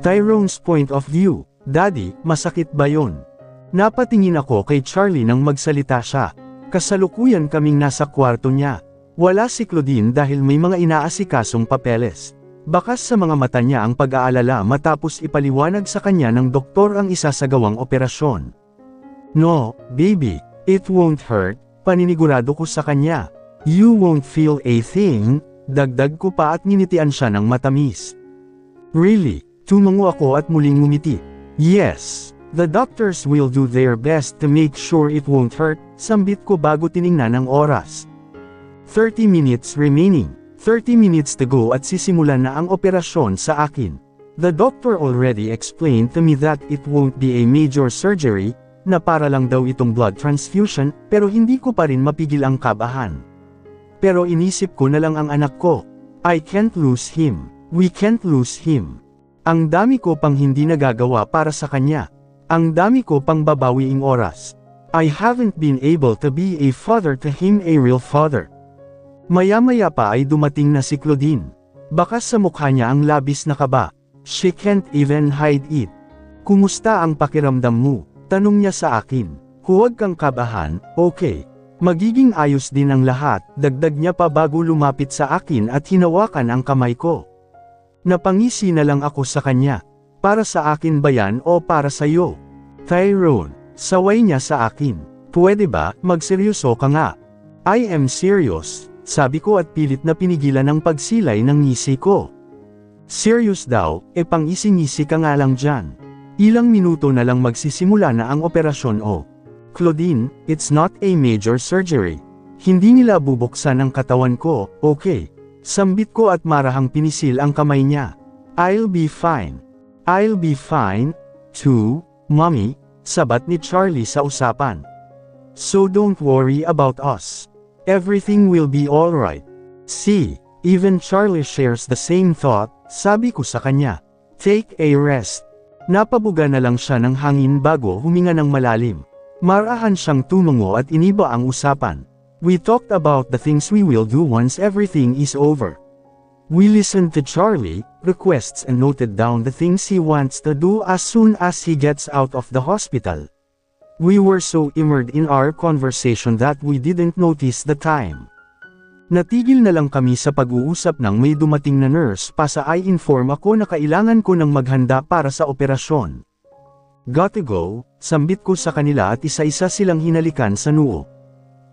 Tyrone's point of view, Daddy, masakit ba yun? Napatingin ako kay Charlie nang magsalita siya. Kasalukuyan kaming nasa kwarto niya. Wala si Claudine dahil may mga inaasikasong papeles. Bakas sa mga mata niya ang pag-aalala matapos ipaliwanag sa kanya ng doktor ang isasagawang operasyon. No, baby, it won't hurt, paninigurado ko sa kanya. You won't feel a thing, dagdag ko pa at nginitian siya ng matamis. Really? Tumango ako at muling ngumiti. Yes. The doctors will do their best to make sure it won't hurt, sambit ko bago tiningnan ang oras. 30 minutes remaining. 30 minutes to go at sisimulan na ang operasyon sa akin. The doctor already explained to me that it won't be a major surgery, na para lang daw itong blood transfusion, pero hindi ko pa rin mapigil ang kabahan. Pero inisip ko na lang ang anak ko. I can't lose him. We can't lose him. Ang dami ko pang hindi nagagawa para sa kanya. Ang dami ko pang babawiing oras. I haven't been able to be a father to him, a real father. Maya-maya pa ay dumating na si Claudine. Bakas sa mukha niya ang labis na kaba. She can't even hide it. Kumusta ang pakiramdam mo? Tanong niya sa akin. Huwag kang kabahan, okay. Magiging ayos din ang lahat, dagdag niya pa bago lumapit sa akin at hinawakan ang kamay ko. Napangisi na lang ako sa kanya. Para sa akin ba yan o para sa iyo? Tyrone, saway niya sa akin. Pwede ba, magseryoso ka nga? I am serious, sabi ko at pilit na pinigilan ang pagsilay ng ngisi ko. Serious daw, pang-isi-ngisi ka nga lang dyan. Ilang minuto na lang magsisimula na ang operasyon o. Claudine, it's not a major surgery. Hindi nila bubuksan ang katawan ko, okay. Sambit ko at marahang pinisil ang kamay niya. I'll be fine. I'll be fine, too, Mommy, sabat ni Charlie sa usapan. So don't worry about us. Everything will be alright. See, even Charlie shares the same thought, sabi ko sa kanya. Take a rest. Napabuga na lang siya ng hangin bago huminga ng malalim. Marahan siyang tumango at iniba ang usapan. We talked about the things we will do once everything is over. We listened to Charlie, requests and noted down the things he wants to do as soon as he gets out of the hospital. We were so immersed in our conversation that we didn't notice the time. Natigil na lang kami sa pag-uusap nang may dumating na nurse pa sa I-inform ako na kailangan ko nang maghanda para sa operasyon. Got to go, sambit ko sa kanila at isa-isa silang hinalikan sa noo.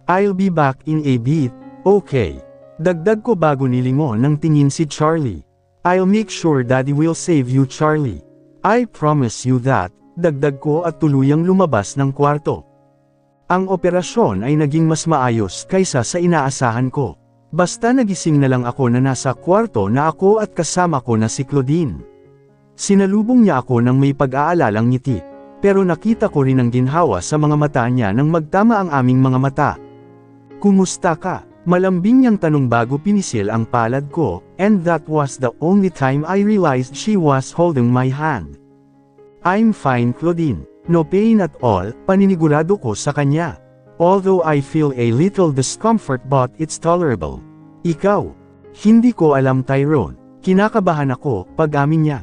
I'll be back in a bit, okay. Dagdag ko bago nilingon ng tingin si Charlie. I'll make sure Daddy will save you, Charlie. I promise you that, dagdag ko at tuluyang lumabas ng kwarto. Ang operasyon ay naging mas maayos kaysa sa inaasahan ko. Basta nagising na lang ako na nasa kwarto na ako at kasama ko na si Claudine. Sinalubong niya ako ng may pag-aalalang ngiti, pero nakita ko rin ang ginhawa sa mga mata niya nang magtama ang aming mga mata. Kumusta ka? Malambing niyang tanong bago pinisil ang palad ko, and that was the only time I realized she was holding my hand. I'm fine, Claudine. No pain at all, paninigurado ko sa kanya. Although I feel a little discomfort but it's tolerable. Ikaw? Hindi ko alam, Tyrone. Kinakabahan ako, pag-amin niya.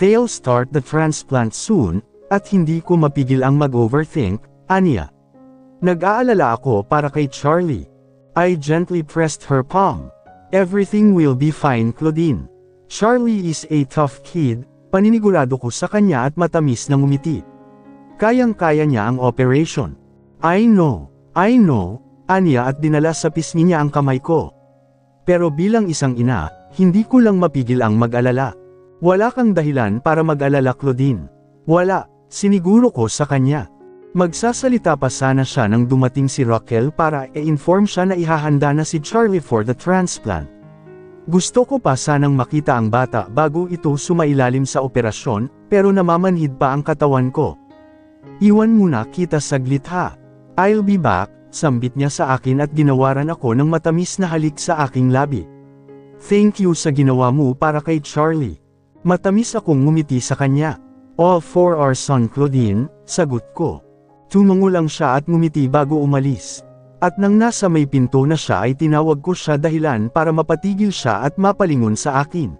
They'll start the transplant soon, at hindi ko mapigil ang mag-overthink, aniya. Nag-aalala ako para kay Charlie. I gently pressed her palm. Everything will be fine, Claudine. Charlie is a tough kid, paninigurado ko sa kanya at matamis na ngumiti. Kayang-kaya niya ang operation. I know, aniya at dinala sa pisngi niya ang kamay ko. Pero bilang isang ina, hindi ko lang mapigil ang mag-alala. Wala kang dahilan para mag-alala, Claudine. Wala, siniguro ko sa kanya. Magsasalita pa sana siya nang dumating si Raquel para i-inform siya na ihahanda na si Charlie for the transplant. Gusto ko pa sanang makita ang bata bago ito sumailalim sa operasyon, pero namamanhid pa ang katawan ko. Iwan muna kita saglit ha. I'll be back, sambit niya sa akin at ginawaran ako ng matamis na halik sa aking labi. Thank you sa ginawa mo para kay Charlie. Matamis akong ngumiti sa kanya. All for our son, Claudine, sagot ko. Tumango lang siya at ngumiti bago umalis. At nang nasa may pinto na siya ay tinawag ko siya dahilan para mapatigil siya at mapalingon sa akin.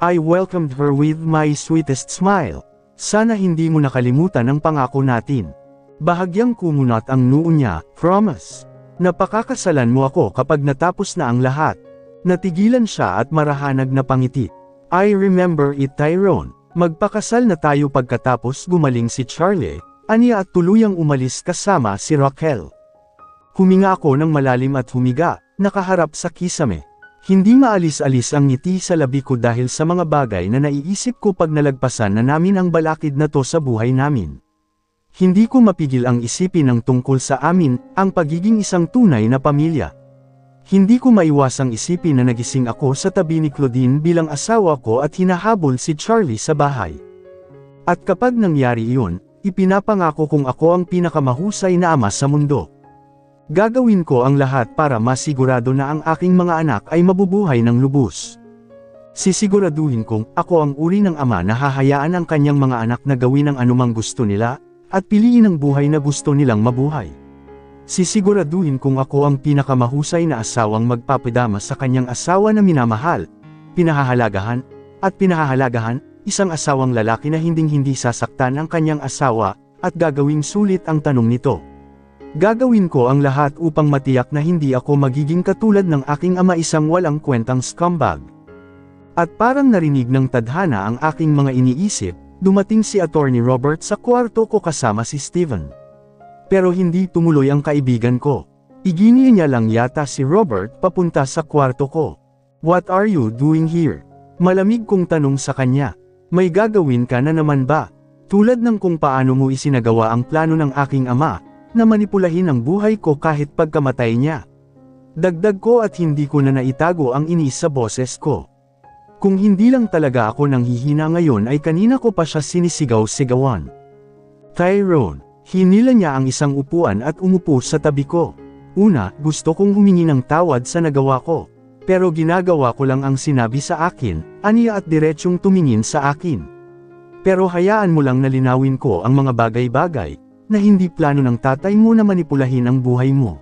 I welcomed her with my sweetest smile. Sana hindi mo nakalimutan ang pangako natin. Bahagyang kumunat ang noo niya, promise. Napakakasalan mo ako kapag natapos na ang lahat. Natigilan siya at marahanag na pangiti. I remember it, Tyrone. Magpakasal na tayo pagkatapos gumaling si Charlie, aniya at tuluyang umalis kasama si Raquel. Huminga ako ng malalim at humiga, nakaharap sa kisame. Hindi maalis-alis ang ngiti sa labi ko dahil sa mga bagay na naiisip ko pag nalagpasan na namin ang balakid na to sa buhay namin. Hindi ko mapigil ang isipin ang tungkol sa amin, ang pagiging isang tunay na pamilya. Hindi ko maiwasang isipin na nagising ako sa tabi ni Claudine bilang asawa ko at hinahabol si Charlie sa bahay. At kapag nangyari iyon, ipinapangako kong ako ang pinakamahusay na ama sa mundo. Gagawin ko ang lahat para masigurado na ang aking mga anak ay mabubuhay ng lubos. Sisiguraduhin kong ako ang uri ng ama na hahayaan ang kanyang mga anak na gawin ang anumang gusto nila, at piliin ang buhay na gusto nilang mabuhay. Sisiguraduhin kong ako ang pinakamahusay na asawang magpapadama sa kanyang asawa na minamahal, pinahahalagahan, isang asawang lalaki na hinding-hindi sasaktan ang kanyang asawa, at gagawing sulit ang tanong nito. Gagawin ko ang lahat upang matiyak na hindi ako magiging katulad ng aking ama, isang walang kwentang scumbag. At parang narinig ng tadhana ang aking mga iniisip, dumating si Attorney Robert sa kwarto ko kasama si Steven. Pero hindi tumuloy ang kaibigan ko. Iginiya niya lang yata si Robert papunta sa kwarto ko. What are you doing here? Malamig kong tanong sa kanya. May gagawin ka na naman ba? Tulad ng kung paano mo isinagawa ang plano ng aking ama, na manipulahin ang buhay ko kahit pagkamatay niya. Dagdag ko at hindi ko na naitago ang inis sa boses ko. Kung hindi lang talaga ako nanghihina ngayon ay kanina ko pa siya sinisigaw-sigawan. Tyrone, hinila niya ang isang upuan at umupo sa tabi ko. Una, gusto kong humingi ng tawad sa nagawa ko. Pero ginagawa ko lang ang sinabi sa akin, aniya at diretsyong tumingin sa akin. Pero hayaan mo lang na linawin ko ang mga bagay-bagay, na hindi plano ng tatay mo na manipulahin ang buhay mo.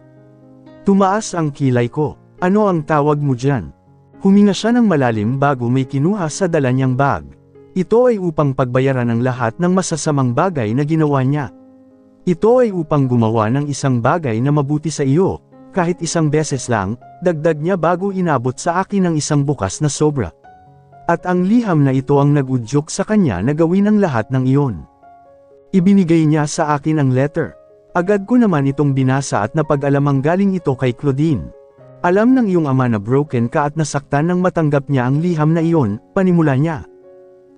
Tumaas ang kilay ko. Ano ang tawag mo dyan? Huminga siya ng malalim bago may kinuha sa dala niyang bag. Ito ay upang pagbayaran ang lahat ng masasamang bagay na ginawa niya. Ito ay upang gumawa ng isang bagay na mabuti sa iyo, kahit isang beses lang, dagdag niya bago inabot sa akin ang isang bukas na sobra. At ang liham na ito ang nag-udyok sa kanya na gawin ang lahat ng iyon. Ibinigay niya sa akin ang letter. Agad ko naman itong binasa at napag-alamang galing ito kay Claudine. Alam ng iyong ama na broken ka at nasaktan nang matanggap niya ang liham na iyon, panimula niya.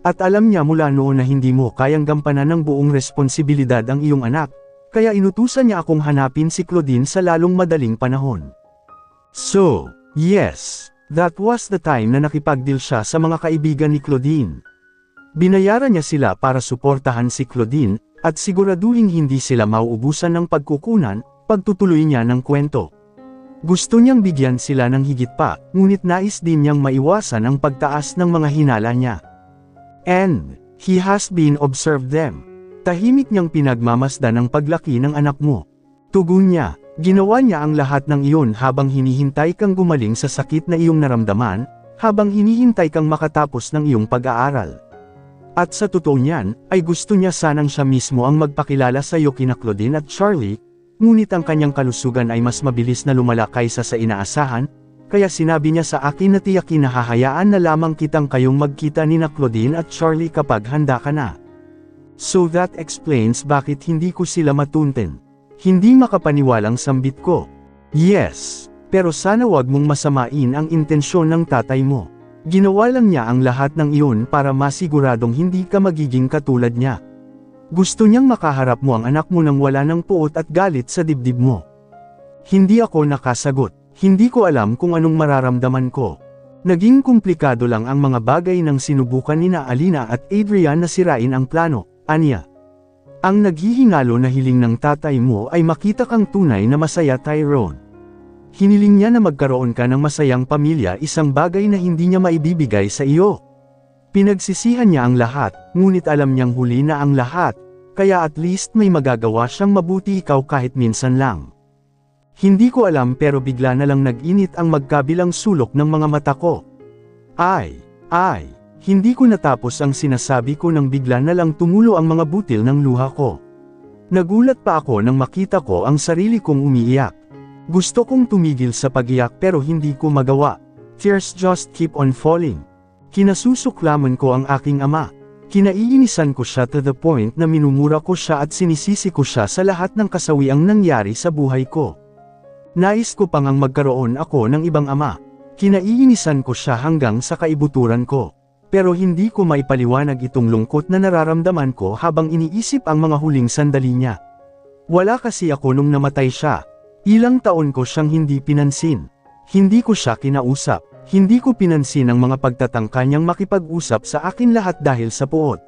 At alam niya mula noon na hindi mo kayang gampanan ng buong responsibilidad ang iyong anak, kaya inutusan niya akong hanapin si Claudine sa lalong madaling panahon. So, yes, that was the time na nakipagdeal siya sa mga kaibigan ni Claudine. Binayaran niya sila para suportahan si Claudine, at siguraduhin hindi sila mauubusan ng pagkukunan, pagtutuloy niya ng kwento. Gusto niyang bigyan sila ng higit pa, ngunit nais din niyang maiwasan ang pagtaas ng mga hinala niya. And he has been observed them. Tahimik niyang pinagmamasdan ang paglaki ng anak mo. Tugon niya, ginawa niya ang lahat ng iyon habang hinihintay kang gumaling sa sakit na iyong naramdaman, habang hinihintay kang makatapos ng iyong pag-aaral. At sa totoo niyan, ay gusto niya sanang siya mismo ang magpakilala sa iyo kina Claudine at Charlie, ngunit ang kanyang kalusugan ay mas mabilis na lumala kaysa sa inaasahan, kaya sinabi niya sa akin na tiyakin na hahayaan na lamang kitang kayong magkita ni na Claudine at Charlie kapag handa ka na. So that explains bakit hindi ko sila matunten. Hindi makapaniwalang sambit ko. Yes, pero sana wag mong masamain ang intensyon ng tatay mo. Ginawa lang niya ang lahat ng iyon para masiguradong hindi ka magiging katulad niya. Gusto niyang makaharap mo ang anak mo nang wala ng puot at galit sa dibdib mo. Hindi ako nakasagot. Hindi ko alam kung anong mararamdaman ko. Naging komplikado lang ang mga bagay nang sinubukan nina Alina at Adrian na sirain ang plano, aniya. Ang naghihingalo na hiling ng tatay mo ay makita kang tunay na masaya, Tyrone. Hiniling niya na magkaroon ka ng masayang pamilya, isang bagay na hindi niya maibibigay sa iyo. Pinagsisihan niya ang lahat, ngunit alam niyang huli na ang lahat, kaya at least may magagawa siyang mabuti ikaw kahit minsan lang. Hindi ko alam pero bigla na lang nag-init ang magkabilang sulok ng mga mata ko. Hindi ko natapos ang sinasabi ko nang bigla na lang tumulo ang mga butil ng luha ko. Nagulat pa ako nang makita ko ang sarili kong umiiyak. Gusto kong tumigil sa pag-iyak pero hindi ko magawa. Tears just keep on falling. Kinasusuklaman ko ang aking ama. Kinaiinisan ko siya to the point na minumura ko siya at sinisisi ko siya sa lahat ng kasawiang nangyari sa buhay ko. Nais ko pang ang magkaroon ako ng ibang ama. Kinaiinisan ko siya hanggang sa kaibuturan ko. Pero hindi ko maipaliwanag itong lungkot na nararamdaman ko habang iniisip ang mga huling sandali niya. Wala kasi ako nung namatay siya. Ilang taon ko siyang hindi pinansin. Hindi ko siya kinausap. Hindi ko pinansin ang mga pagtatangka niyang makipag-usap sa akin lahat dahil sa puot.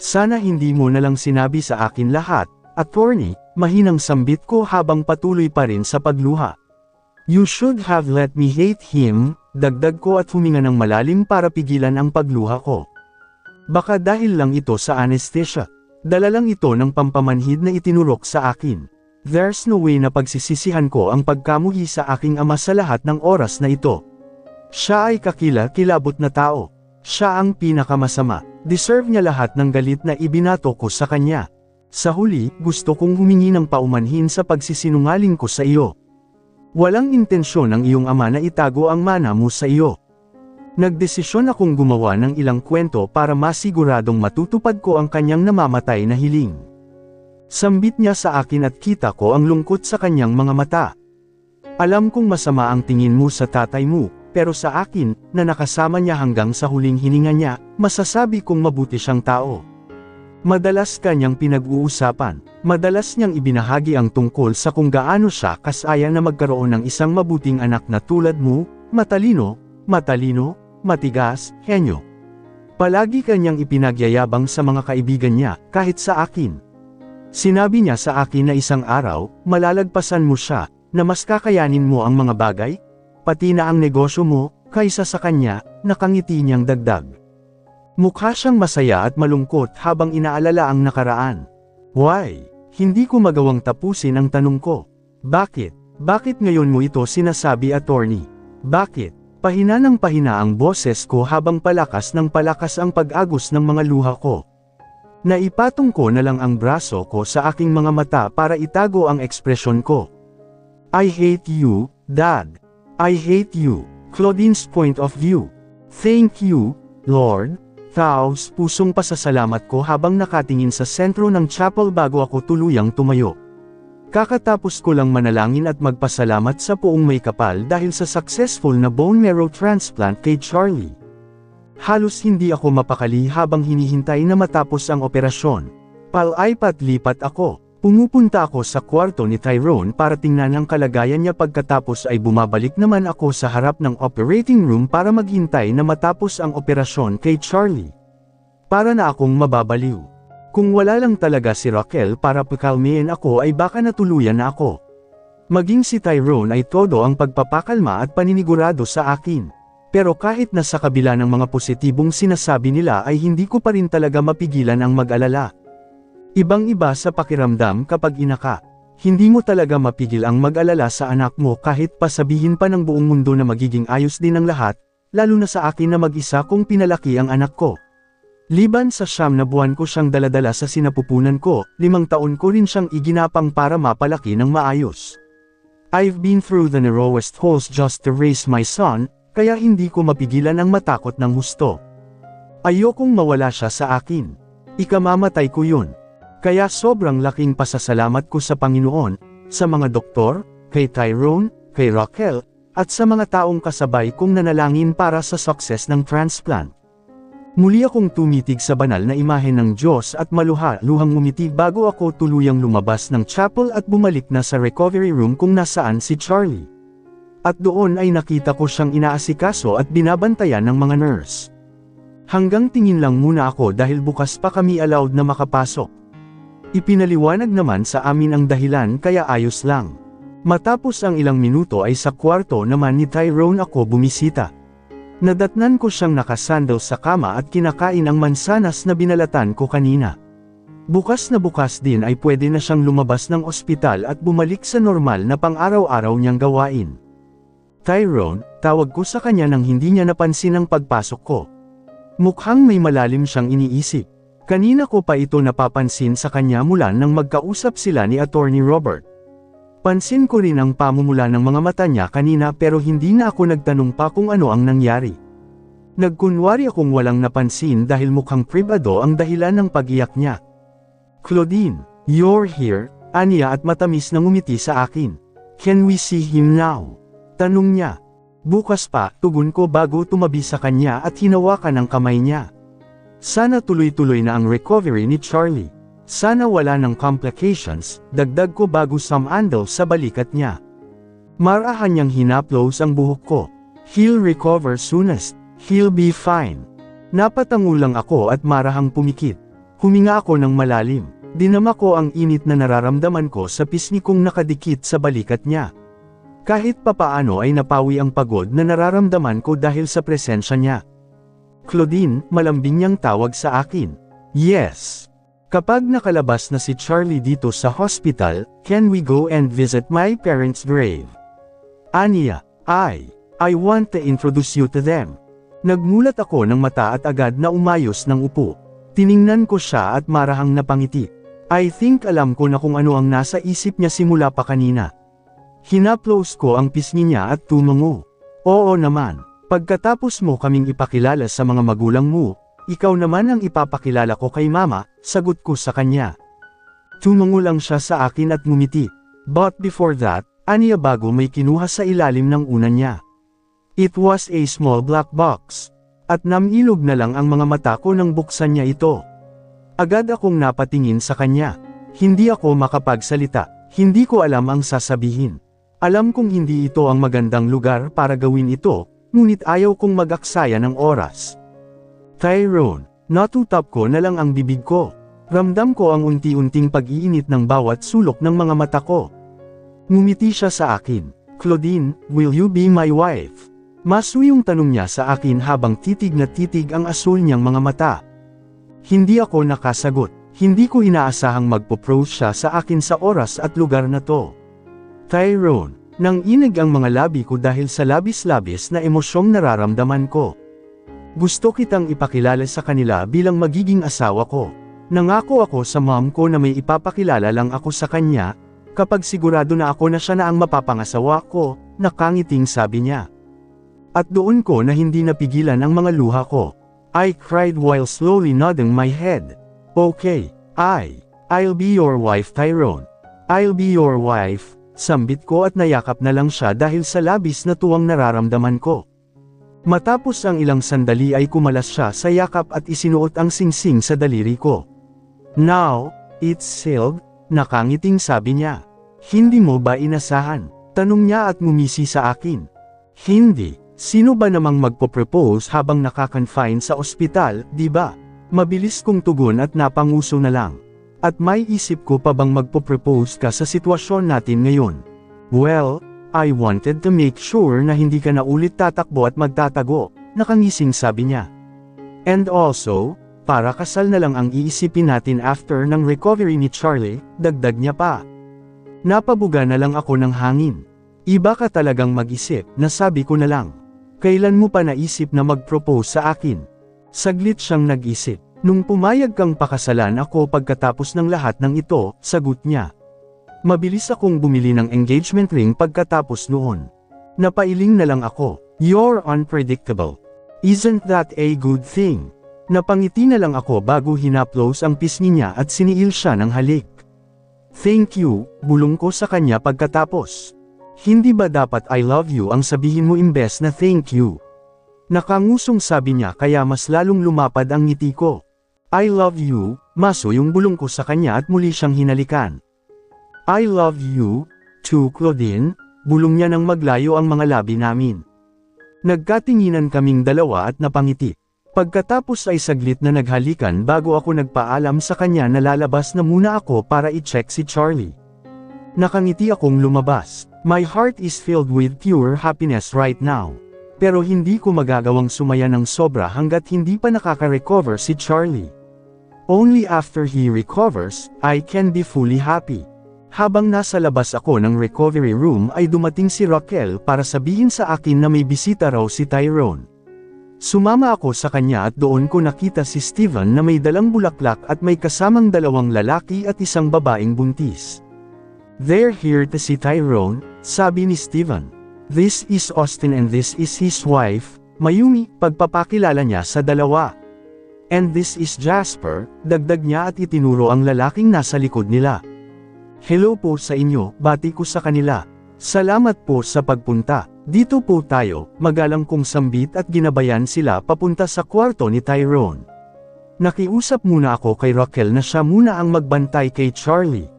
Sana hindi mo na lang sinabi sa akin lahat, attorney, mahinang sambit ko habang patuloy pa rin sa pagluha. You should have let me hate him, dagdag ko at huminga ng malalim para pigilan ang pagluha ko. Baka dahil lang ito sa anesthesia. Dala lang ito ng pampamanhid na itinurok sa akin. There's no way na pagsisisihan ko ang pagkamuhi sa aking ama sa lahat ng oras na ito. Siya ay kakila-kilabot na tao. Siya ang pinakamasama. Deserve niya lahat ng galit na ibinato ko sa kanya. Sa huli, gusto kong humingi ng paumanhin sa pagsisinungaling ko sa iyo. Walang intensyon ng iyong ama na itago ang mana mo sa iyo. Nagdesisyon akong gumawa ng ilang kwento para masiguradong matutupad ko ang kanyang namamatay na hiling. Sambit niya sa akin at kita ko ang lungkot sa kanyang mga mata. Alam kong masama ang tingin mo sa tatay mo, pero sa akin, na nakasama niya hanggang sa huling hininga niya, masasabi kong mabuti siyang tao. Madalas kanyang pinag-uusapan, madalas niyang ibinahagi ang tungkol sa kung gaano siya kasaya na magkaroon ng isang mabuting anak na tulad mo, matalino, matigas, henyo. Palagi kanyang ipinagyayabang sa mga kaibigan niya, kahit sa akin. Sinabi niya sa akin na isang araw, malalagpasan mo siya, na mas kakayanin mo ang mga bagay, pati na ang negosyo mo, kaysa sa kanya, nakangiti niyang dagdag. Mukha siyang masaya at malungkot habang inaalala ang nakaraan. Why? Hindi ko magawang tapusin ang tanong ko. Bakit? Bakit ngayon mo ito sinasabi, attorney? Bakit? Pahina ng pahina ang boses ko habang palakas ng palakas ang pag-agos ng mga luha ko. Naipatong ko na lang ang braso ko sa aking mga mata para itago ang ekspresyon ko. I hate you, Dad. I hate you. Claudine's point of view. Thank you, Lord. Taos pusong pasasalamat ko habang nakatingin sa sentro ng chapel bago ako tuluyang tumayo. Kakatapos ko lang manalangin at magpasalamat sa Poong may kapal dahil sa successful na bone marrow transplant kay Charlie. Halos hindi ako mapakali habang hinihintay na matapos ang operasyon. Palipat-lipat ako. Pumupunta ako sa kwarto ni Tyrone para tingnan ang kalagayan niya pagkatapos ay bumabalik naman ako sa harap ng operating room para maghintay na matapos ang operasyon kay Charlie. Para na akong mababaliw. Kung wala lang talaga si Raquel para pakalmihin ako ay baka natuluyan na ako. Maging si Tyrone ay todo ang pagpapakalma at paninigurado sa akin. Pero kahit na sa kabila ng mga positibong sinasabi nila ay hindi ko pa rin talaga mapigilan ang mag-alala. Ibang-iba sa pakiramdam kapag ina ka. Hindi mo talaga mapigil ang mag-alala sa anak mo kahit pa sabihin pa ng buong mundo na magiging ayos din ang lahat, lalo na sa akin na mag-isa kong pinalaki ang anak ko. Liban sa 9 na buwan ko siyang daladala sa sinapupunan ko, 5 taon ko rin siyang iginapang para mapalaki ng maayos. I've been through the narrowest holes just to raise my son, kaya hindi ko mapigilan ang matakot ng husto. Ayokong mawala siya sa akin. Ikamamatay ko yun. Kaya sobrang laking pasasalamat ko sa Panginoon, sa mga doktor, kay Tyrone, kay Raquel, at sa mga taong kasabay kong nanalangin para sa success ng transplant. Muli akong tumitig sa banal na imahe ng Diyos at maluha-luhang ngumiti bago ako tuluyang lumabas ng chapel at bumalik na sa recovery room kung nasaan si Charlie. At doon ay nakita ko siyang inaasikaso at binabantayan ng mga nurse. Hanggang tingin lang muna ako dahil bukas pa kami allowed na makapasok. Ipinaliwanag naman sa amin ang dahilan kaya ayos lang. Matapos ang ilang minuto ay sa kwarto naman ni Tyrone ako bumisita. Nadatnan ko siyang nakasandal sa kama at kinakain ang mansanas na binalatan ko kanina. Bukas na bukas din ay pwede na siyang lumabas ng ospital at bumalik sa normal na pang-araw-araw niyang gawain. Tyrone, tawag ko sa kanya nang hindi niya napansin ang pagpasok ko. Mukhang may malalim siyang iniisip. Kanina ko pa ito napapansin sa kanya mula nang magkausap sila ni Attorney Robert. Pansin ko rin ang pamumula ng mga mata niya kanina pero hindi na ako nagtanong pa kung ano ang nangyari. Nagkunwari akong walang napansin dahil mukhang pribado ang dahilan ng pag-iyak niya. Claudine, you're here, aniya at matamis na ngumiti sa akin. Can we see him now? Tanong niya. Bukas pa, tugon ko bago tumabi sa kanya at hinawakan ang kamay niya. Sana tuloy-tuloy na ang recovery ni Charlie. Sana wala ng complications, dagdag ko bago sumandal sa balikat niya. Marahan niyang hinaplos ang buhok ko. He'll recover soonest. He'll be fine. Napatango lang ako at marahang pumikit. Huminga ako ng malalim. Dinama ko ang init na nararamdaman ko sa pisngi kong nakadikit sa balikat niya. Kahit papaano ay napawi ang pagod na nararamdaman ko dahil sa presensya niya. Claudine, malambing niyang tawag sa akin. Yes. Kapag nakalabas na si Charlie dito sa hospital, can we go and visit my parents' grave? Aniya, I want to introduce you to them. Nagmulat ako ng mata at agad na umayos ng upo. Tiningnan ko siya at marahang napangiti. I think alam ko na kung ano ang nasa isip niya simula pa kanina. Hinaplos ko ang pisngi niya at tumango. Oo naman, pagkatapos mo kaming ipakilala sa mga magulang mo, ikaw naman ang ipapakilala ko kay mama, sagot ko sa kanya. Tumango lang siya sa akin at ngumiti. But before that, aniya bago may kinuha sa ilalim ng unan niya. It was a small black box. At namilog na lang ang mga mata ko nang buksan niya ito. Agad akong napatingin sa kanya. Hindi ako makapagsalita. Hindi ko alam ang sasabihin. Alam kong hindi ito ang magandang lugar para gawin ito, ngunit ayaw kong mag-aksaya ng oras. Tyrone, natutap ko na lang ang bibig ko. Ramdam ko ang unti-unting pag-iinit ng bawat sulok ng mga mata ko. Ngumiti siya sa akin. Claudine, will you be my wife? Masuyong tanong niya sa akin habang titig na titig ang asul niyang mga mata. Hindi ako nakasagot. Hindi ko inaasahang magpo-propose siya sa akin sa oras at lugar na to. Tyrone, nang inig ang mga labi ko dahil sa labis-labis na emosyong nararamdaman ko. Gusto kitang ipakilala sa kanila bilang magiging asawa ko. Nangako ako sa mom ko na may ipapakilala lang ako sa kanya, kapag sigurado na ako na siya na ang mapapangasawa ko, nakangiting sabi niya. At doon ko na hindi napigilan ang mga luha ko. I cried while slowly nodding my head. Okay, I'll be your wife Tyrone. I'll be your wife, sambit ko at nayakap na lang siya dahil sa labis na tuwang nararamdaman ko. Matapos ang ilang sandali ay kumalas siya sa yakap at isinuot ang singsing sa daliri ko. Now, it's sealed, nakangiting sabi niya. Hindi mo ba inasahan? Tanong niya at ngumisi sa akin. Hindi, sino ba namang magpo-propose habang nakakonfine sa ospital, di ba? Mabilis kong tugon at napanguso na lang. At may isip ko pa bang magpo-propose ka sa sitwasyon natin ngayon? Well, I wanted to make sure na hindi ka na ulit tatakbo at magtatago, nakangising sabi niya. And also, para kasal na lang ang iisipin natin after ng recovery ni Charlie, dagdag niya pa. Napabuga na lang ako ng hangin. Iba ka talagang mag-isip, nasabi ko na lang. Kailan mo pa naisip na mag-propose sa akin? Saglit siyang nag-isip. Nung pumayag kang pakasalan ako pagkatapos ng lahat ng ito, sagot niya. Mabilis akong bumili ng engagement ring pagkatapos noon. Napailing na lang ako. You're unpredictable. Isn't that a good thing? Napangiti na lang ako bago hinaplos ang pisngi niya at siniil siya ng halik. Thank you, bulong ko sa kanya pagkatapos. Hindi ba dapat I love you ang sabihin mo imbes na thank you? Nakangusong sabi niya kaya mas lalong lumapad ang ngiti ko. I love you, maso yung bulong ko sa kanya at muli siyang hinalikan. I love you, too Claudine, bulong niya nang maglayo ang mga labi namin. Nagkatinginan kaming dalawa at napangiti. Pagkatapos ay saglit na naghalikan bago ako nagpaalam sa kanya na lalabas na muna ako para i-check si Charlie. Nakangiti akong lumabas. My heart is filled with pure happiness right now. Pero hindi ko magagawang sumaya ng sobra hanggat hindi pa nakaka-recover si Charlie. Only after he recovers, I can be fully happy. Habang nasa labas ako ng recovery room ay dumating si Raquel para sabihin sa akin na may bisita raw si Tyrone. Sumama ako sa kanya at doon ko nakita si Steven na may dalang bulaklak at may kasamang dalawang lalaki at isang babaeng buntis. "They're here to see Tyrone," sabi ni Steven. "This is Austin and this is his wife, Mayumi," pagpapakilala niya sa dalawa. "And this is Jasper," dagdag niya at itinuro ang lalaking nasa likod nila. "Hello po sa inyo," bati ko sa kanila. "Salamat po sa pagpunta. Dito po tayo," magalang kong sambit at ginabayan sila papunta sa kwarto ni Tyrone. Nakiusap muna ako kay Raquel na siya muna ang magbantay kay Charlie.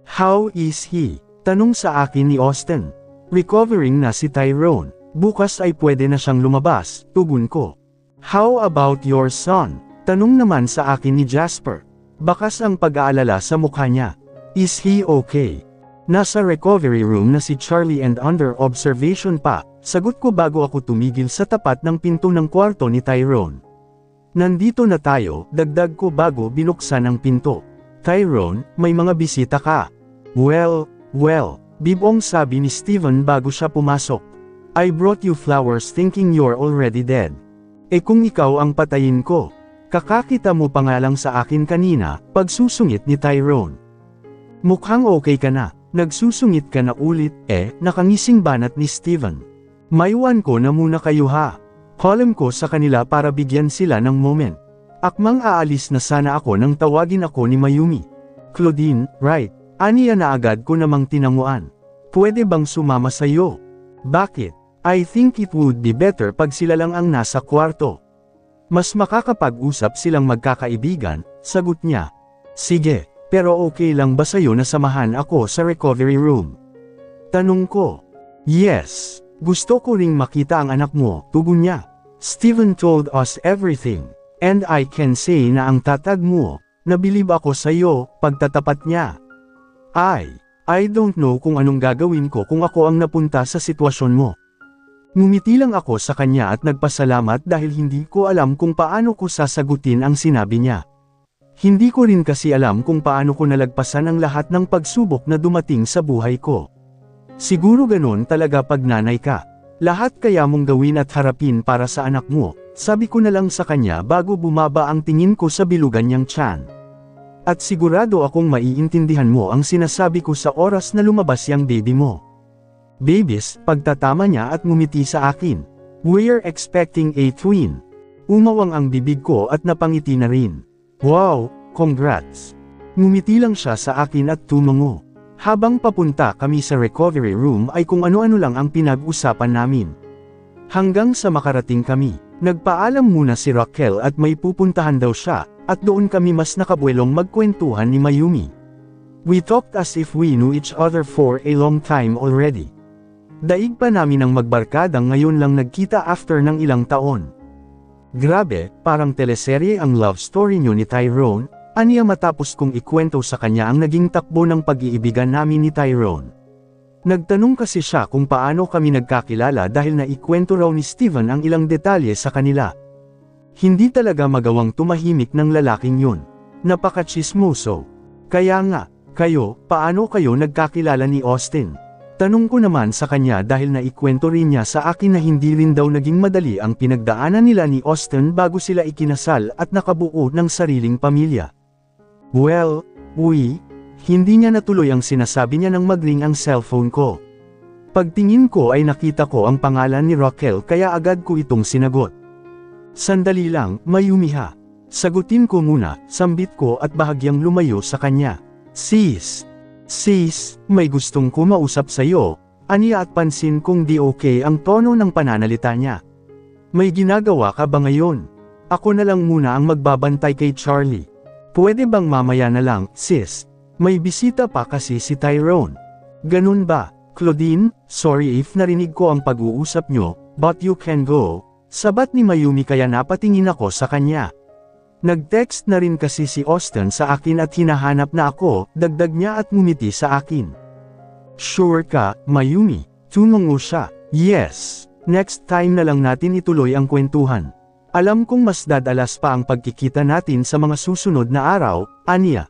"How is he?" tanong sa akin ni Austin. "Recovering na si Tyrone. Bukas ay pwede na siyang lumabas," tugon ko. "How about your son?" tanong naman sa akin ni Jasper. Bakas ang pag-aalala sa mukha niya. "Is he okay?" "Nasa recovery room na si Charlie and under observation pa," sagot ko bago ako tumigil sa tapat ng pinto ng kwarto ni Tyrone. "Nandito na tayo," dagdag ko bago binuksan ang pinto. "Tyrone, may mga bisita ka." Well, bibong sabi ni Steven bago siya pumasok. "I brought you flowers thinking you're already dead." "Eh kung ikaw ang patayin ko? Kakakita mo pa nga lang sa akin kanina," pagsusungit ni Tyrone. "Mukhang okay ka na. Nagsusungit ka na ulit," nakangising banat ni Steven. "Maiwan ko na muna kayo ha." Column ko sa kanila para bigyan sila ng moment. Akmang aalis na sana ako nang tawagin ako ni Mayumi. "Claudine, right? Aniya na agad ko namang tinanguan. Pwede bang sumama sa'yo?" "Bakit? I think it would be better pag sila lang ang nasa kwarto. Mas makakapag-usap silang magkakaibigan," sagot niya. "Sige. Pero okay lang ba sa'yo na samahan ako sa recovery room?" tanong ko. "Yes. Gusto ko ring makita ang anak mo," tugon niya. "Steven told us everything. And I can say na ang tatag mo, nabilib ako sa'yo," pagtatapat niya. I don't know kung anong gagawin ko kung ako ang napunta sa sitwasyon mo." Ngumiti lang ako sa kanya at nagpasalamat dahil hindi ko alam kung paano ko sasagutin ang sinabi niya. Hindi ko rin kasi alam kung paano ko nalagpasan ang lahat ng pagsubok na dumating sa buhay ko. Siguro ganon talaga pag nanay ka. Lahat kaya mong gawin at harapin para sa anak mo, sabi ko na lang sa kanya bago bumaba ang tingin ko sa bilugan niyang tiyan. "At sigurado akong maiintindihan mo ang sinasabi ko sa oras na lumabas yang baby mo." "Babies," pagtatama niya at ngumiti sa akin. "We're expecting a twin." Umawang ang bibig ko at napangiti na rin. "Wow, congrats." Ngumiti lang siya sa akin at tumango. Habang papunta kami sa recovery room ay kung ano-ano lang ang pinag-usapan namin. Hanggang sa makarating kami, nagpaalam muna si Raquel at may pupuntahan daw siya, at doon kami mas nakabuelong magkwentuhan ni Mayumi. We talked as if we knew each other for a long time already. Daig pa namin ang magbarkadang ngayon lang nagkita after ng ilang taon. "Grabe, parang teleserye ang love story niyo ni Tyrone," aniya matapos kong ikwento sa kanya ang naging takbo ng pag-iibigan namin ni Tyrone. Nagtanong kasi siya kung paano kami nagkakilala dahil naikwento raw ni Steven ang ilang detalye sa kanila. Hindi talaga magawang tumahimik ng lalaking yun. Napaka-chismoso. "Kaya nga, paano kayo nagkakilala ni Austin?" Tanong ko naman sa kanya dahil naikwento rin niya sa akin na hindi rin daw naging madali ang pinagdaanan nila ni Austin bago sila ikinasal at nakabuo ng sariling pamilya. Well, hindi niya natuloy ang sinasabi niya nang mag-ring ang cellphone ko. Pagtingin ko ay nakita ko ang pangalan ni Raquel kaya agad ko itong sinagot. "Sandali lang, Mayumi ha. Sagutin ko muna," sambit ko at bahagyang lumayo sa kanya. Sis, may gustong kumausap sa'yo," aniya at pansin kong di okay ang tono ng pananalita niya. "May ginagawa ka ba ngayon? Ako na lang muna ang magbabantay kay Charlie. Pwede bang mamaya na lang, sis? May bisita pa kasi si Tyrone." "Ganun ba, Claudine? Sorry if narinig ko ang pag-uusap nyo, but you can go," sabat ni Mayumi kaya napatingin ako sa kanya. Nag-text na rin kasi si Austin sa akin at hinahanap na ako, dagdag niya at ngumiti sa akin. "Sure ka, Mayumi?" Tumango siya. "Yes. Next time na lang natin ituloy ang kwentuhan. Alam kong mas dadalas pa ang pagkikita natin sa mga susunod na araw," aniya.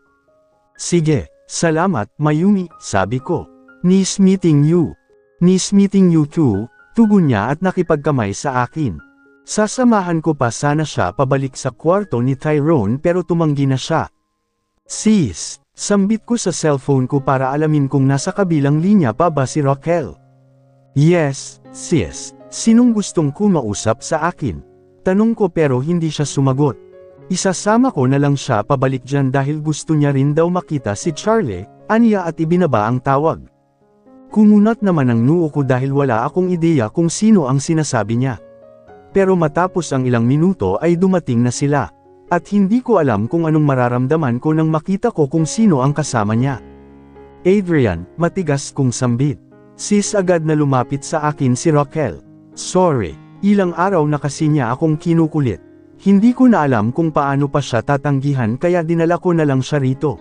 "Sige, salamat, Mayumi," sabi ko. Nice meeting you too," tugon niya at nakipagkamay sa akin. Sasamahan ko pa sana siya pabalik sa kwarto ni Tyrone pero tumanggi na siya. Sis, sambit ko sa cellphone ko para alamin kung nasa kabilang linya pa ba si Raquel. Yes, sis, sinong gustong kumausap sa akin? Tanong ko pero hindi siya sumagot. Isasama ko na lang siya pabalik dyan dahil gusto niya rin daw makita si Charlie, aniya at ibinaba ang tawag. Kumunat naman ang noo ko dahil wala akong ideya kung sino ang sinasabi niya. Pero matapos ang ilang minuto ay dumating na sila. At hindi ko alam kung anong mararamdaman ko nang makita ko kung sino ang kasama niya. Adrian, matigas kong sambit. Sis agad na lumapit sa akin si Raquel. Sorry, ilang araw na kasi niya akong kinukulit. Hindi ko na alam kung paano pa siya tatanggihan kaya dinala ko na lang siya rito.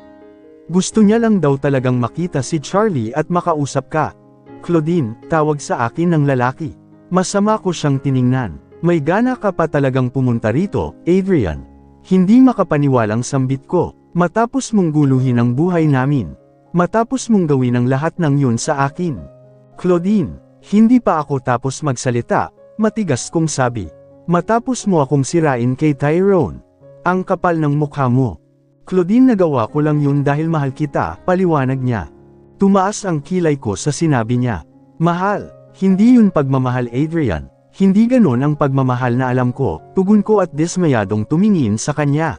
Gusto niya lang daw talagang makita si Charlie at makausap ka. Claudine, tawag sa akin ng lalaki. Masama ko siyang tiningnan. May gana ka pa talagang pumunta rito, Adrian. Hindi makapaniwalang sambit ko. Matapos mong guluhin ang buhay namin. Matapos mong gawin ang lahat ng yun sa akin. Claudine, hindi pa ako tapos magsalita, matigas kong sabi. Matapos mo akong sirain kay Tyrone. Ang kapal ng mukha mo. Claudine, nagawa ko lang yun dahil mahal kita, paliwanag niya. Tumaas ang kilay ko sa sinabi niya. Mahal, hindi yun pagmamahal, Adrian. Hindi ganon ang pagmamahal na alam ko, tugon ko at dismayadong tumingin sa kanya.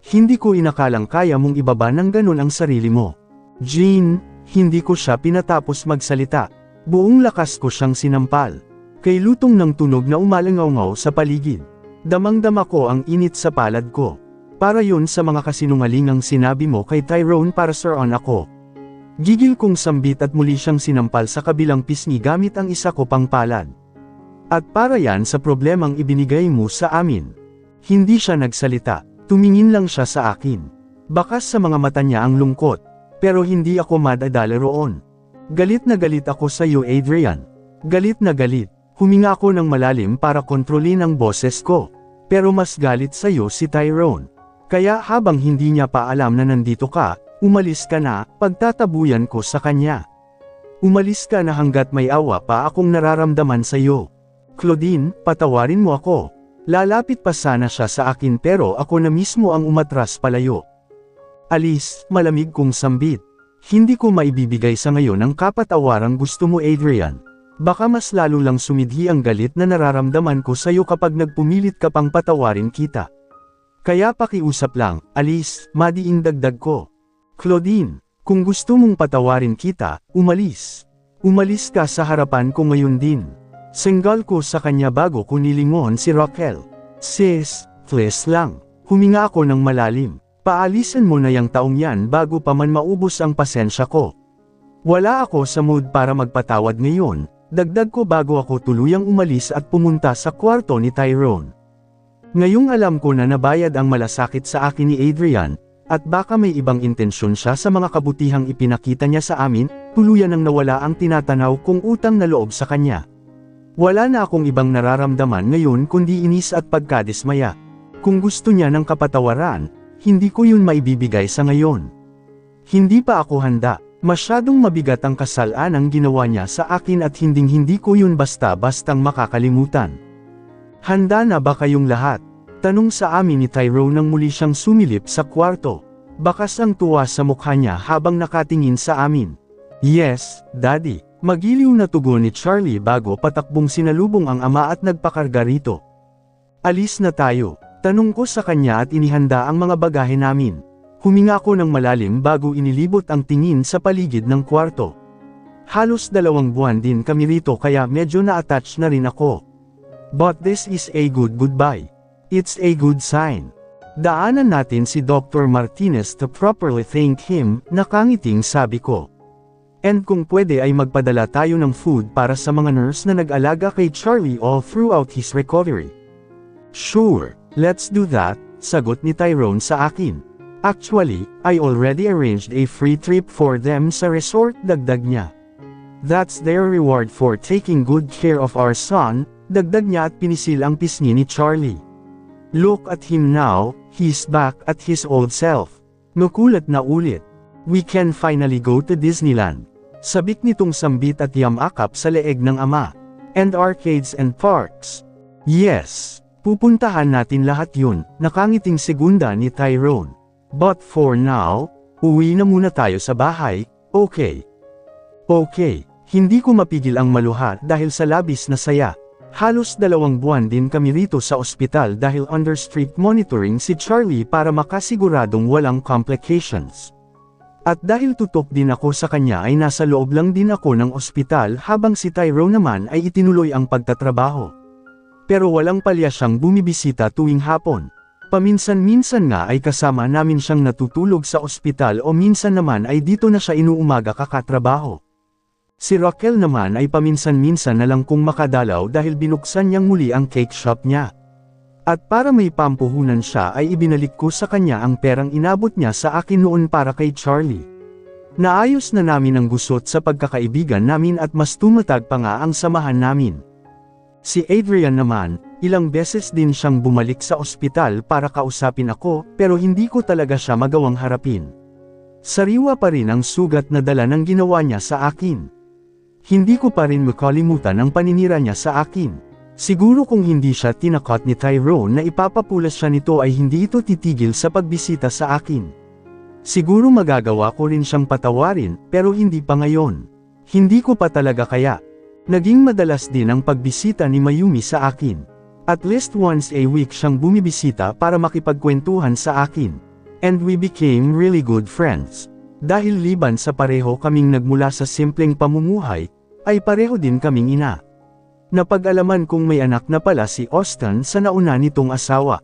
Hindi ko inakalang kaya mong ibaba ng ganon ang sarili mo. Jean, hindi ko siya pinatapos magsalita. Buong lakas ko siyang sinampal. Kay lutong ng tunog na umalangaw-ngaw sa paligid. Damang-dama ko ang init sa palad ko. Para yun sa mga kasinungalingang sinabi mo kay Tyrone para on ako. Gigil kong sambit at muli siyang sinampal sa kabilang pisngi gamit ang isa ko pang palad. At para yan sa problemang ibinigay mo sa amin. Hindi siya nagsalita, tumingin lang siya sa akin. Bakas sa mga mata niya ang lungkot, pero hindi ako madadala roon. Galit na galit ako sa iyo, Adrian. Galit na galit, huminga ako ng malalim para kontrolin ang boses ko. Pero mas galit sa iyo si Tyrone. Kaya habang hindi niya pa alam na nandito ka, umalis ka na, pagtatabuyan ko sa kanya. Umalis ka na hanggat may awa pa akong nararamdaman sa iyo. Claudine, patawarin mo ako. Lalapit pa sana siya sa akin pero ako na mismo ang umatras palayo. Alis, malamig kong sambit. Hindi ko maibibigay sa ngayon ang kapatawarang gusto mo, Adrian. Baka mas lalo lang sumidhi ang galit na nararamdaman ko sa iyo kapag nagpumilit ka pang patawarin kita. Kaya pakiusap lang, alis, madiing dagdag ko. Claudine, kung gusto mong patawarin kita, umalis. Umalis ka sa harapan ko ngayon din. Senggal ko sa kanya bago ko nilingon si Raquel. Sis, please lang. Huminga ako ng malalim. Paalisan mo na yang taong yan bago pa man maubos ang pasensya ko. Wala ako sa mood para magpatawad ngayon, dagdag ko bago ako tuluyang umalis at pumunta sa kwarto ni Tyrone. Ngayong alam ko na nabayad ang malasakit sa akin ni Adrian, at baka may ibang intensyon siya sa mga kabutihang ipinakita niya sa amin, tuluyan nang nawala ang tinatanaw kong utang na loob sa kanya. Wala na akong ibang nararamdaman ngayon kundi inis at pagkadismaya. Kung gusto niya ng kapatawaran, hindi ko yun maibibigay sa ngayon. Hindi pa ako handa, masyadong mabigat ang kasalanang ginawa niya sa akin at hindi ko yun basta-bastang makakalimutan. Handa na ba kayong lahat? Tanong sa amin ni Tyrone nang muli siyang sumilip sa kwarto. Bakas ang tuwa sa mukha niya habang nakatingin sa amin. Yes, Daddy. Magiliw na tugon ni Charlie bago patakbong sinalubong ang ama at nagpakarga rito. Alis na tayo, tanong ko sa kanya at inihanda ang mga bagahe namin. Huminga ko ng malalim bago inilibot ang tingin sa paligid ng kwarto. Halos 2 buwan din kami rito kaya medyo na-attach na rin ako. But this is a good goodbye. It's a good sign. Daanan natin si Dr. Martinez to properly thank him, nakangiting sabi ko. And kung pwede ay magpadala tayo ng food para sa mga nurse na nag-alaga kay Charlie all throughout his recovery. Sure, let's do that, sagot ni Tyrone sa akin. Actually, I already arranged a free trip for them sa resort, dagdag niya. That's their reward for taking good care of our son, dagdag niya at pinisil ang pisngi ni Charlie. Look at him now, he's back at his old self. Nakulat na ulit. We can finally go to Disneyland. Sabik nitong sambit at yamakap sa leeg ng ama. And arcades and parks. Yes, pupuntahan natin lahat yun, nakangiting segunda ni Tyrone. But for now, uwi na muna tayo sa bahay, okay? Okay, hindi ko mapigil ang maluha dahil sa labis na saya. Halos 2 buwan din kami rito sa ospital dahil under strict monitoring si Charlie para makasiguradong walang complications. At dahil tutok din ako sa kanya ay nasa loob lang din ako ng ospital habang si Tyrone naman ay itinuloy ang pagtatrabaho. Pero walang palya siyang bumibisita tuwing hapon. Paminsan-minsan nga ay kasama namin siyang natutulog sa ospital o minsan naman ay dito na siya inuumaga kakatrabaho. Si Raquel naman ay paminsan-minsan na lang kung makadalaw dahil binuksan niyang muli ang cake shop niya. At para may pampuhunan siya ay ibinalik ko sa kanya ang perang inabot niya sa akin noon para kay Charlie. Naayos na namin ang gusot sa pagkakaibigan namin at mas tumatag pa nga ang samahan namin. Si Adrian naman, ilang beses din siyang bumalik sa ospital para kausapin ako pero hindi ko talaga siya magawang harapin. Sariwa pa rin ang sugat na dala ng ginawa niya sa akin. Hindi ko pa rin makalimutan ang paninira niya sa akin. Siguro kung hindi siya tinakot ni Tyrone na ipapapulas siya nito ay hindi ito titigil sa pagbisita sa akin. Siguro magagawa ko rin siyang patawarin pero hindi pa ngayon. Hindi ko pa talaga kaya. Naging madalas din ang pagbisita ni Mayumi sa akin. At least once a week siyang bumibisita para makipagkwentuhan sa akin. And we became really good friends. Dahil liban sa pareho kaming nagmula sa simpleng pamumuhay, ay pareho din kaming ina. Napag-alaman kong may anak na pala si Austin sa nauna nitong asawa.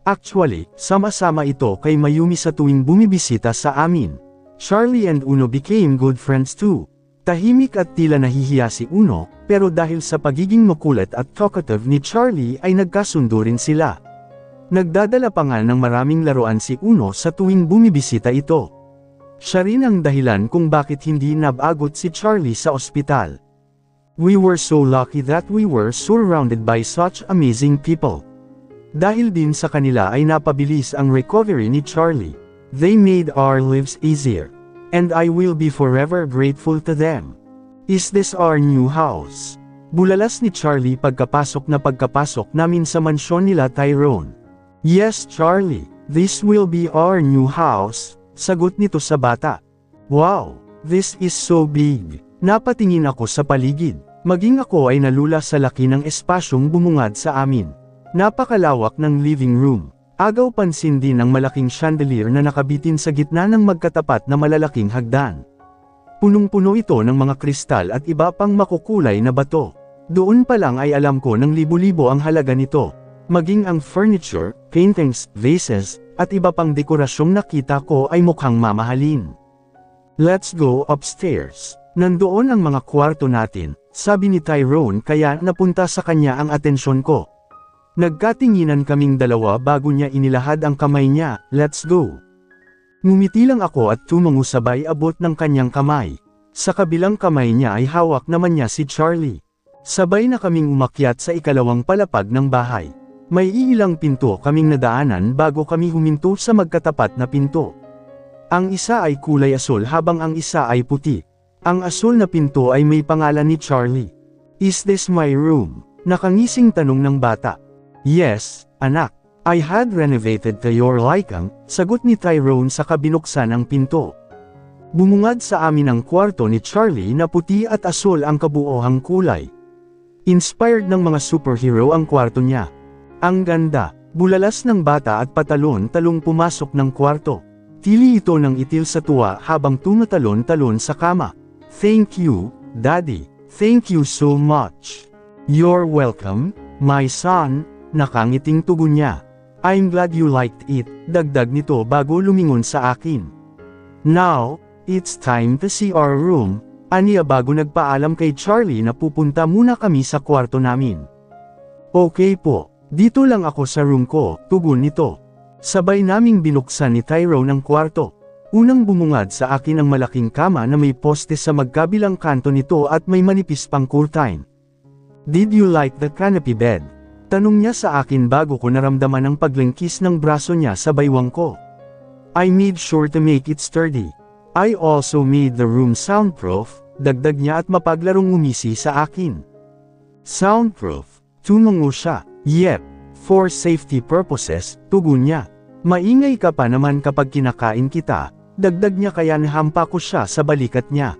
Actually, sama-sama ito kay Mayumi sa tuwing bumibisita sa amin. Charlie and Uno became good friends too. Tahimik at tila nahihiya si Uno, pero dahil sa pagiging makulit at talkative ni Charlie ay nagkasundo rin sila. Nagdadala pa nga ng maraming laruan si Uno sa tuwing bumibisita ito. Siya rin ang dahilan kung bakit hindi nabagot si Charlie sa ospital. We were so lucky that we were surrounded by such amazing people. Dahil din sa kanila ay napabilis ang recovery ni Charlie. They made our lives easier. And I will be forever grateful to them. Is this our new house? Bulalas ni Charlie pagkapasok namin sa mansyon nila Tyrone. Yes Charlie, this will be our new house. Sagot nito sa bata. Wow, this is so big. Napatingin ako sa paligid. Maging ako ay nalula sa laki ng espasyong bumungad sa amin. Napakalawak ng living room. Agaw pansin din ang malaking chandelier na nakabitin sa gitna ng magkatapat na malalaking hagdan. Punong-puno ito ng mga kristal at iba pang makukulay na bato. Doon pa lang ay alam ko ng libo-libo ang halaga nito. Maging ang furniture, paintings, vases, at iba pang dekorasyong nakita ko ay mukhang mamahalin. Let's go upstairs. Nandoon ang mga kwarto natin, sabi ni Tyrone kaya napunta sa kanya ang atensyon ko. Nagkatinginan kaming dalawa bago niya inilahad ang kamay niya, let's go. Ngumiti lang ako at tumango sabay abot ng kanyang kamay. Sa kabilang kamay niya ay hawak naman niya si Charlie. Sabay na kaming umakyat sa ikalawang palapag ng bahay. May iilang pinto kaming nadaanan bago kami huminto sa magkatapat na pinto. Ang isa ay kulay asul habang ang isa ay puti. Ang asul na pinto ay may pangalan ni Charlie. Is this my room? Nakangising tanong ng bata. Yes, anak. I had renovated to your liking, sagot ni Tyrone sa kabinuksan ang pinto. Bumungad sa amin ang kwarto ni Charlie na puti at asul ang kabuohang kulay. Inspired ng mga superhero ang kwarto niya. Ang ganda, bulalas ng bata at patalon-talong pumasok ng kwarto. Tili ito ng itil sa tuwa habang tumatalon-talon sa kama. Thank you, Daddy. Thank you so much. You're welcome, my son, nakangiting tugon niya. I'm glad you liked it, dagdag nito bago lumingon sa akin. Now, it's time to see our room, aniya bago nagpaalam kay Charlie na pupunta muna kami sa kwarto namin. Okay po. Dito lang ako sa room ko, tugon nito. Sabay naming binuksan ni Tyrone ang kwarto. Unang bumungad sa akin ang malaking kama na may poste sa magkabilang kanto nito at may manipis pang curtain. Did you like the canopy bed? Tanong niya sa akin bago ko naramdaman ang paglingkis ng braso niya sa baywang ko. I made sure to make it sturdy. I also made the room soundproof, dagdag niya at mapaglarong umisi sa akin. Soundproof. Tumungo siya. Yep. For safety purposes, tugon niya. Maingay ka pa naman kapag kinakain kita, dagdag niya kaya nahampa ko siya sa balikat niya.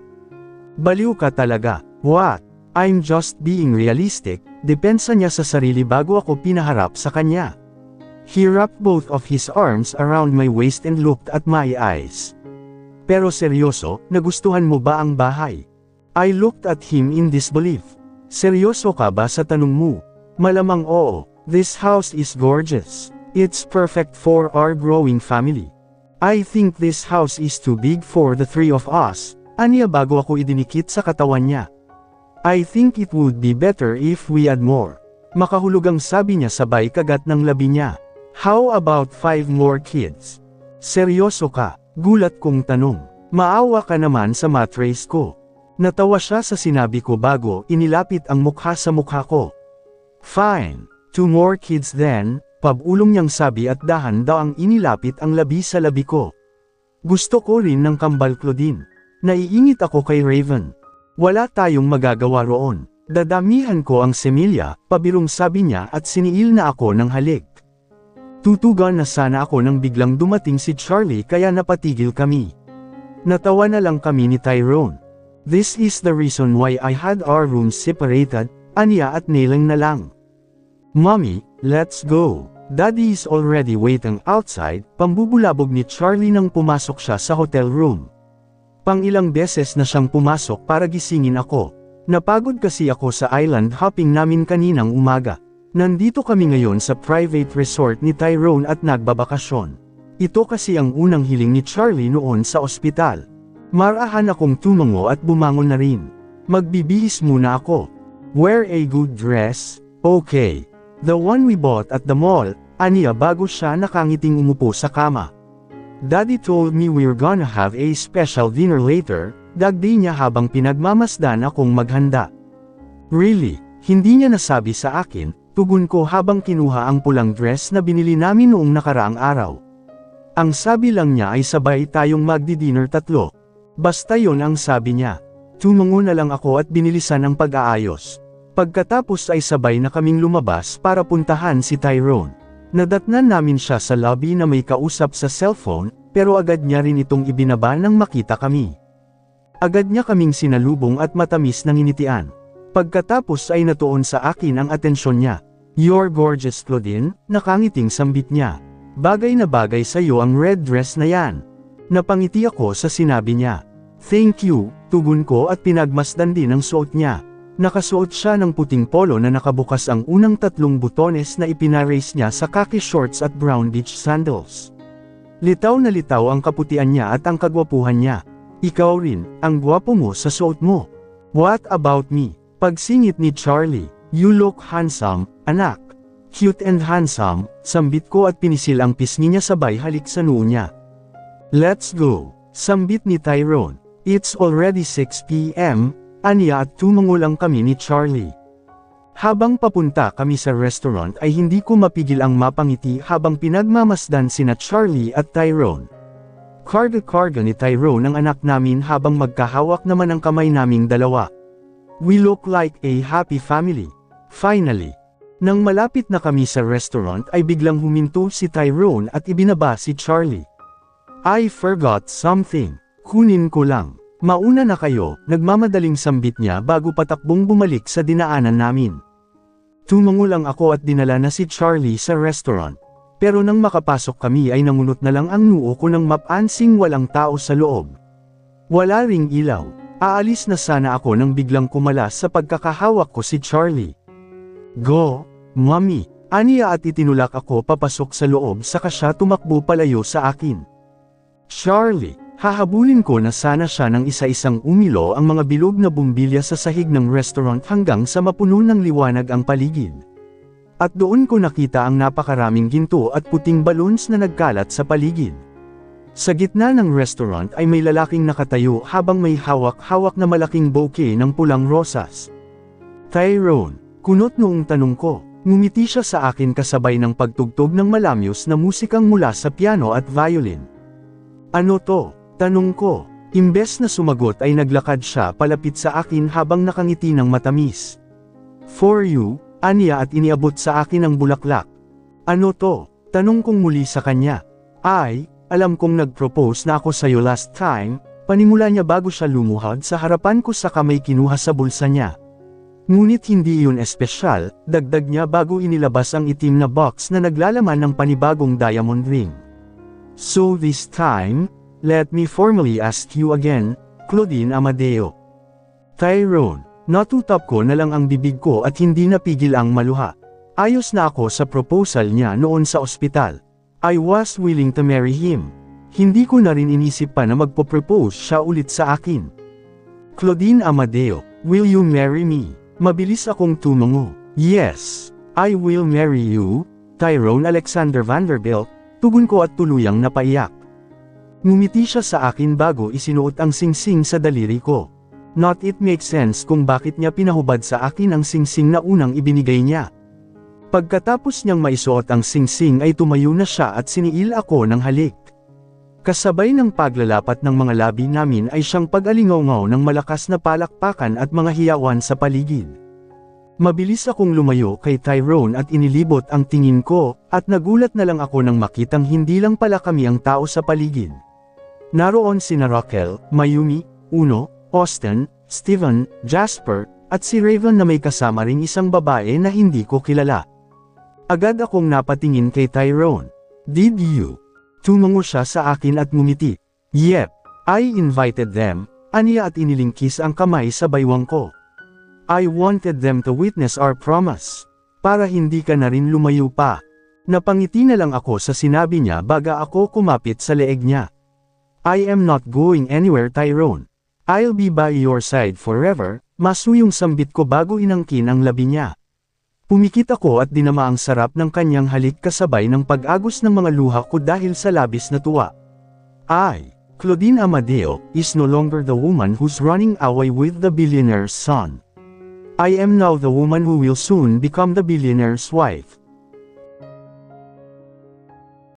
Baliw ka talaga. What? I'm just being realistic, depensa niya sa sarili bago ako pinaharap sa kanya. He wrapped both of his arms around my waist and looked at my eyes. Pero seryoso, nagustuhan mo ba ang bahay? I looked at him in disbelief. Seryoso ka ba sa tanong mo? Malamang oo. This house is gorgeous. It's perfect for our growing family. I think this house is too big for the three of us, aniya bago ako idinikit sa katawan niya. I think it would be better if we add more. Makahulugang sabi niya sabay kagat ng labi niya. How about 5 more kids? Seryoso ka? Gulat kong tanong. Maawa ka naman sa mattress ko. Natawa siya sa sinabi ko bago inilapit ang mukha sa mukha ko. Fine. 2 more kids then, pabulong niyang sabi at dahan daw ang inilapit ang labi sa labi ko. Gusto ko rin ng kambal Claudine. Naiingit ako kay Raven. Wala tayong magagawa roon. Dadamihan ko ang semilya, pabirong sabi niya at siniil na ako ng halik. Tutugan na sana ako nang biglang dumating si Charlie kaya napatigil kami. Natawa na lang kami ni Tyrone. This is the reason why I had our rooms separated, aniya at nilang na lang. Mommy, let's go. Daddy is already waiting outside, pambubulabog ni Charlie nang pumasok siya sa hotel room. Pang-ilang beses na siyang pumasok para gisingin ako. Napagod kasi ako sa island hopping namin kaninang umaga. Nandito kami ngayon sa private resort ni Tyrone at nagbabakasyon. Ito kasi ang unang hiling ni Charlie noon sa ospital. Marahan akong tumango at bumangon na rin. Magbibihis muna ako. Wear a good dress, okay. The one we bought at the mall, aniya bago siya nakangiting umupo sa kama. Daddy told me we're gonna have a special dinner later, dagdi niya habang pinagmamasdan akong maghanda. Really? Hindi niya nasabi sa akin, tugon ko habang kinuha ang pulang dress na binili namin noong nakaraang araw. Ang sabi lang niya ay sabay tayong magdi-dinner tatlo. Basta yon ang sabi niya. Tumungo na lang ako at binilisan ang pag-aayos. Pagkatapos ay sabay na kaming lumabas para puntahan si Tyrone. Nadatnan namin siya sa lobby na may kausap sa cellphone, pero agad niya rin itong ibinaba nang makita kami. Agad niya kaming sinalubong at matamis ng initian. Pagkatapos ay natuon sa akin ang atensyon niya. You're gorgeous Claudine, nakangiting sambit niya. Bagay na bagay sa iyo ang red dress na yan. Napangiti ako sa sinabi niya. Thank you, tugon ko at pinagmasdan din ang suot niya. Nakasuot siya ng puting polo na nakabukas ang unang 3 butones na ipinarace niya sa khaki shorts at brown beach sandals. Litaw na litaw ang kaputian niya at ang kagwapuhan niya. Ikaw rin, ang gwapo mo sa suot mo. What about me? Pagsingit ni Charlie, you look handsome, anak. Cute and handsome, sambit ko at pinisil ang pisngi niya sabay halik sa noo niya. Let's go, sambit ni Tyrone. It's already 6 p.m., aniya at tumango lang kami ni Charlie. Habang papunta kami sa restaurant ay hindi ko mapigil ang mapangiti habang pinagmamasdan sina Charlie at Tyrone. Karga-karga ni Tyrone ang anak namin habang magkahawak naman ang kamay naming dalawa. We look like a happy family. Finally, nang malapit na kami sa restaurant ay biglang huminto si Tyrone at ibinaba si Charlie. I forgot something. Kunin ko lang. Mauna na kayo, nagmamadaling sambit niya bago patakbong bumalik sa dinaanan namin. Tumango lang ako at dinala na si Charlie sa restaurant. Pero nang makapasok kami ay nangunot na lang ang noo ko nang mapansing walang tao sa loob. Wala ring ilaw. Aalis na sana ako nang biglang kumalas sa pagkakahawak ko si Charlie. Go, Mommy, aniya at itinulak ako papasok sa loob saka siya tumakbo palayo sa akin. Charlie. Hahabulin ko na sana siya ng isa-isang umilo ang mga bilog na bumbilya sa sahig ng restaurant hanggang sa mapuno ng liwanag ang paligid. At doon ko nakita ang napakaraming ginto at puting balloons na nagkalat sa paligid. Sa gitna ng restaurant ay may lalaking nakatayo habang may hawak-hawak na malaking bouquet ng pulang rosas. Tyrone, kunot noong tanong ko, ngumiti siya sa akin kasabay ng pagtugtog ng malamyos na musikang mula sa piano at violin. Ano to? Tanong ko. Imbes na sumagot ay naglakad siya palapit sa akin habang nakangiti ng matamis. For you, aniya at iniabot sa akin ang bulaklak. Ano to? Tanong kong muli sa kanya. Ay, alam kong nag-propose na ako sa'yo last time, panimula niya bago siya lumuhod sa harapan ko saka may kinuha sa bulsa niya. Ngunit hindi iyon espesyal, dagdag niya bago inilabas ang itim na box na naglalaman ng panibagong diamond ring. So this time, let me formally ask you again, Claudine Amadeo. Tyrone, natutap ko na lang ang bibig ko at hindi napigil ang maluha. Ayos na ako sa proposal niya noon sa ospital. I was willing to marry him. Hindi ko na rin inisip pa na magpo-propose siya ulit sa akin. Claudine Amadeo, will you marry me? Mabilis akong tumango. Yes, I will marry you, Tyrone Alexander Vanderbilt, tugon ko at tuluyang napaiyak. Ngumiti siya sa akin bago isinuot ang singsing sa daliri ko. Not it makes sense kung bakit niya pinahubad sa akin ang singsing na unang ibinigay niya. Pagkatapos niyang maisuot ang singsing ay tumayo na siya at siniil ako ng halik. Kasabay ng paglalapat ng mga labi namin ay siyang pag-alingaw-ngaw ng malakas na palakpakan at mga hiyawan sa paligid. Mabilis akong lumayo kay Tyrone at inilibot ang tingin ko, at nagulat na lang ako nang makitang hindi lang pala kami ang tao sa paligid. Naroon sina Raquel, Mayumi, Uno, Austin, Steven, Jasper, at si Raven na may kasama ring isang babae na hindi ko kilala. Agad akong napatingin kay Tyrone. Did you? Tumango siya sa akin at ngumiti. Yep, I invited them, aniya at inilingkis ang kamay sa baywang ko. I wanted them to witness our promise. Para hindi ka na rin lumayo pa. Napangiti na lang ako sa sinabi niya baga ako kumapit sa leeg niya. I am not going anywhere, Tyrone. I'll be by your side forever, masuyong sambit ko bago inangkin ang labi niya. Pumikit ako at dinama ang sarap ng kanyang halik kasabay ng pag-agos ng mga luha ko dahil sa labis na tuwa. Claudine Amadeo, is no longer the woman who's running away with the billionaire's son. I am now the woman who will soon become the billionaire's wife.